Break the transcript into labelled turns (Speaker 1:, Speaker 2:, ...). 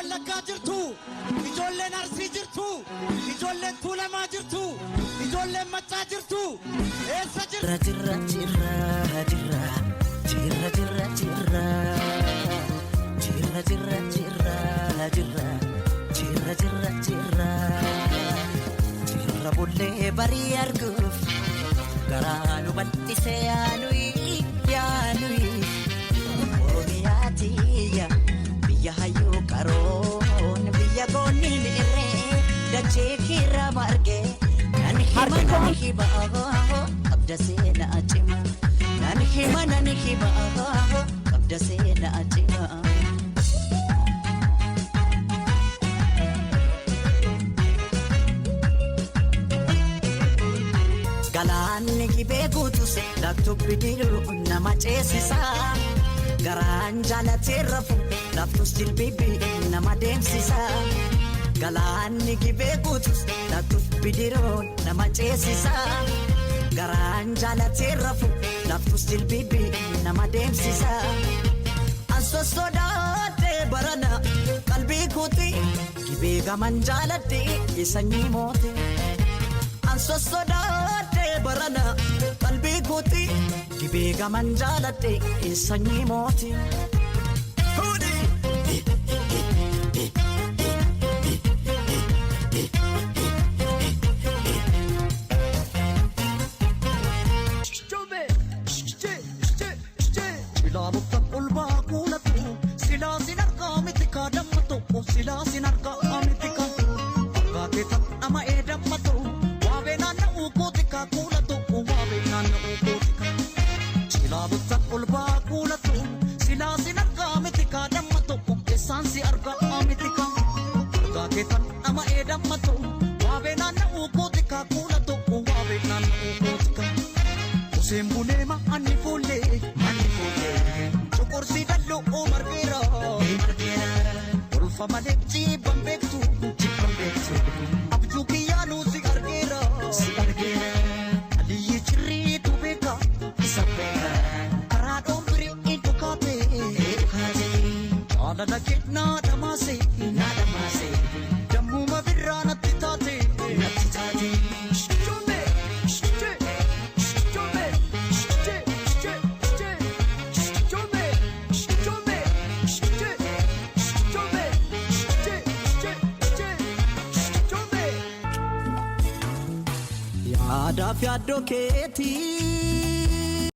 Speaker 1: wallaggaa jirtu ijoolleen arsii jirtu ijoolleen tuulamaa jirtu ijoolleen maccaa jirtu eessa jirra jirra jirra jirra jirra jirra jirra jirra jirra jirra jirra jirra jirra jirra jirra bullee barii arguuf garaa nu bal'isee yaanui Oromiyaatiya biyya hayyuu qaroon biyya goonni mirree dachee kirra margee nani hima qabda seenaa cima nani hima qabda seenaa cima Galaanni gibee guutus laktu bidiru nama ceesisa Garaan jaalatee rafu laftus jilbibi nama deemsisa Galaanni gibee guutus laktu bidiru nama ceesisa Garaan jaalatee rafu laftus jilbibi nama deemsisa Anso sodaatee barana qalbii kooti gibee gaman jaaladhe isanyii moote Anso sodaatee barana qalbii kooti gibee gaman jaaladhe isanyii mooti Yaadaaf yaaddoo keetii